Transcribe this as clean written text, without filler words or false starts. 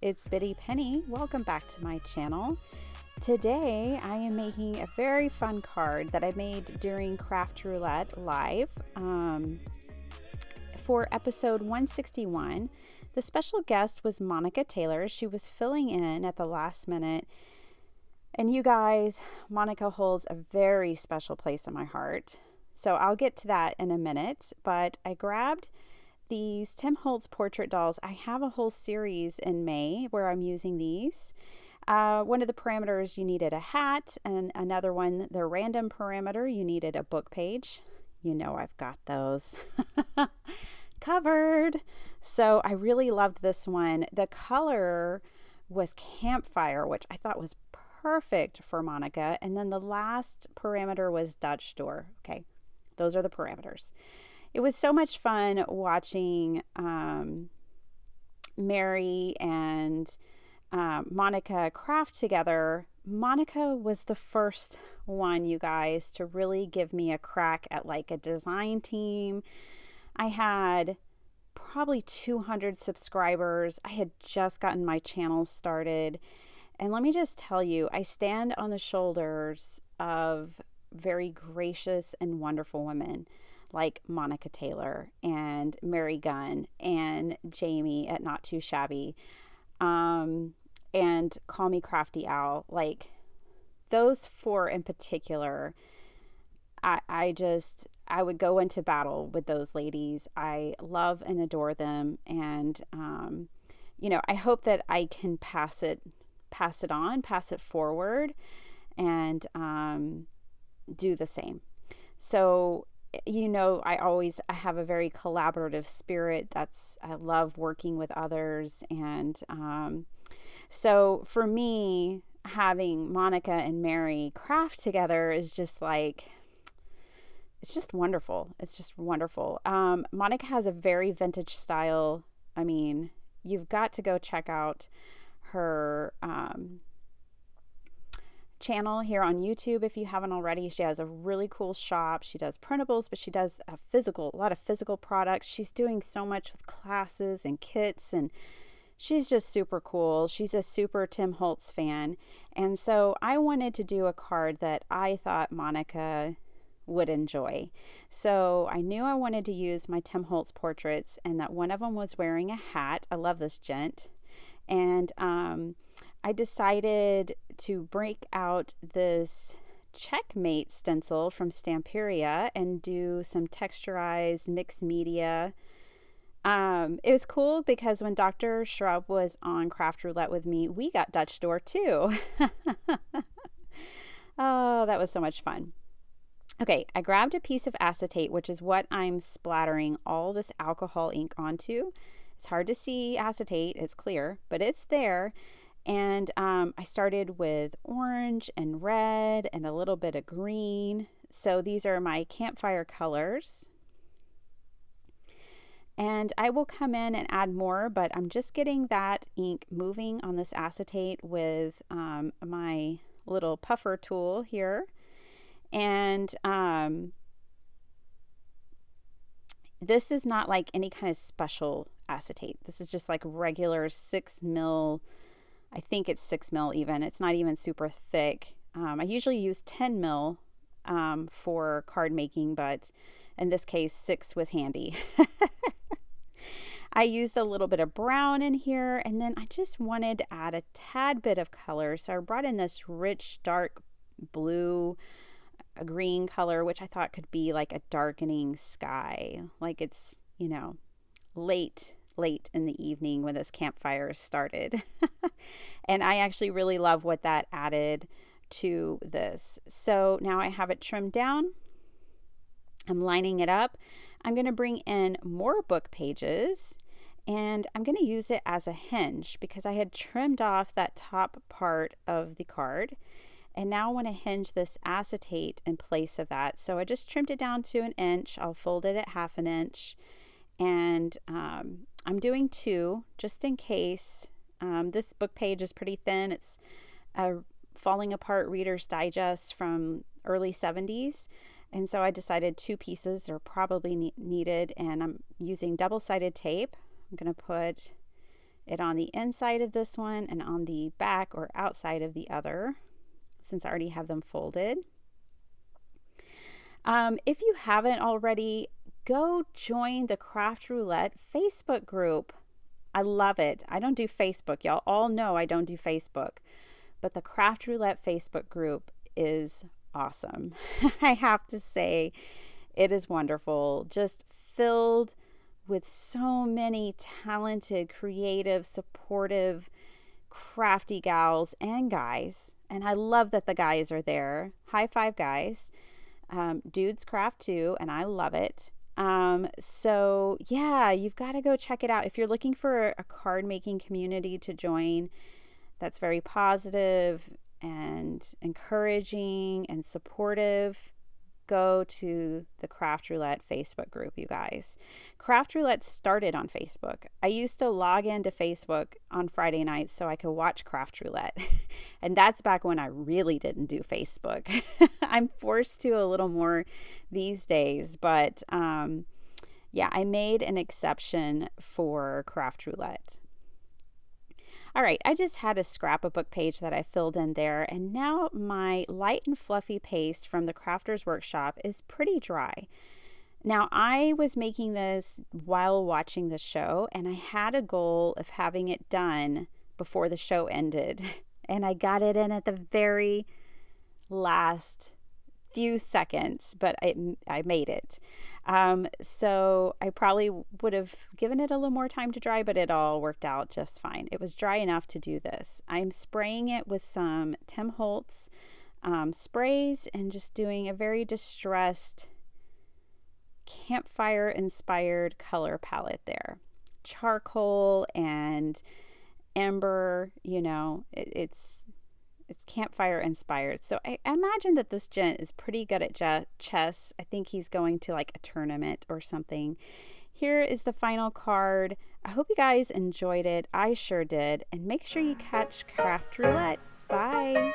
it's Biddy Penny. Welcome back to my channel. Today I am making a very fun card that I made during Craft Roulette Live for episode 161. The special guest was Monica Taylor. She was filling in at the last minute. And you guys, Monica holds a very special place in my heart. So I'll get to that in a minute, but I grabbed these Tim Holtz portrait dolls. I have a whole series in May where I'm using these. One of the parameters, you needed a hat, and another one, the random parameter, you needed a book page. You know I've got those covered. So I really loved this one. The color was campfire, which I thought was perfect for Monica. And then the last parameter was Dutch door. Okay, those are the parameters. It was so much fun watching Mary and Monica craft together. Monica was the first one, you guys, to really give me a crack at like a design team. I had probably 200 subscribers. I had just gotten my channel started. And let me just tell you, I stand on the shoulders of very gracious and wonderful women like Monica Taylor and Mary Gunn and Jamie at Not Too Shabby, and Call Me Crafty Owl. Like those four in particular, I would go into battle with those ladies. I love and adore them, and I hope that I can pass it forward, and do the same. So I have a very collaborative spirit. I love working with others. And so for me, having Monica and Mary craft together is just like, it's just wonderful. It's just wonderful. Monica has a very vintage style. I mean, you've got to go check out her channel here on YouTube if you haven't already. She has a really cool shop. She does printables, but she does a lot of physical products. She's doing so much with classes and kits, and she's just super cool. She's a super Tim Holtz fan, and so I wanted to do a card that I thought Monica would enjoy. So I knew I wanted to use my Tim Holtz portraits, and that one of them was wearing a hat. I love this gent. And I decided to break out this Checkmate stencil from Stamperia and do some texturized mixed media. It was cool because when Dr. Shrub was on Craft Roulette with me, we got Dutch door too. Oh, that was so much fun. Okay, I grabbed a piece of acetate, which is what I'm splattering all this alcohol ink onto. It's hard to see acetate, it's clear, but it's there. And I started with orange and red and a little bit of green. So these are my campfire colors. And I will come in and add more, but I'm just getting that ink moving on this acetate with my little puffer tool here. And this is not like any kind of special acetate. This is just like regular 6 mil. I think it's 6 mil even. It's not even super thick. I usually use 10 mil for card making, but in this case, 6 was handy. I used a little bit of brown in here, and then I just wanted to add a tad bit of color. So I brought in this rich, dark blue, a green color, which I thought could be like a darkening sky. Like it's, late in the evening when this campfire started. And I actually really love what that added to this. So now I have it trimmed down. I'm lining it up. I'm going to bring in more book pages, and I'm going to use it as a hinge because I had trimmed off that top part of the card. And now I want to hinge this acetate in place of that. So I just trimmed it down to 1 inch. I'll fold it at 1/2 inch. And I'm doing 2 just in case. This book page is pretty thin. It's a Falling Apart Reader's Digest from early 70s. And so I decided 2 pieces are probably needed. And I'm using double-sided tape. I'm going to put it on the inside of this one and on the back or outside of the other, since I already have them folded. If you haven't already, go join the Craft Roulette Facebook group. I love it. I don't do Facebook. Y'all all know I don't do Facebook. But the Craft Roulette Facebook group is awesome. I have to say, it is wonderful. Just filled with so many talented, creative, supportive, crafty gals and guys. And I love that the guys are there. High five, guys. Dudes craft too, and I love it. So yeah, you've got to go check it out. If you're looking for a card making community to join that's very positive and encouraging and supportive, go to the Craft Roulette Facebook group, you guys. Craft Roulette started on Facebook. I used to log into Facebook on Friday nights so I could watch Craft Roulette. And that's back when I really didn't do Facebook. I'm forced to a little more these days, but yeah, I made an exception for Craft Roulette. All right, I just had a scrapbook page that I filled in there, and now my light and fluffy paste from the Crafter's Workshop is pretty dry. Now, I was making this while watching the show, and I had a goal of having it done before the show ended, and I got it in at the very last few seconds, but I made it. So I probably would have given it a little more time to dry, but it all worked out just fine. It was dry enough to do this. I'm spraying it with some Tim Holtz sprays and just doing a very distressed campfire inspired color palette there. Charcoal and ember, it's campfire inspired. So I imagine that this gent is pretty good at chess. I think he's going to like a tournament or something. Here is the final card. I hope you guys enjoyed it. I sure did. And make sure you catch Craft Roulette. Bye.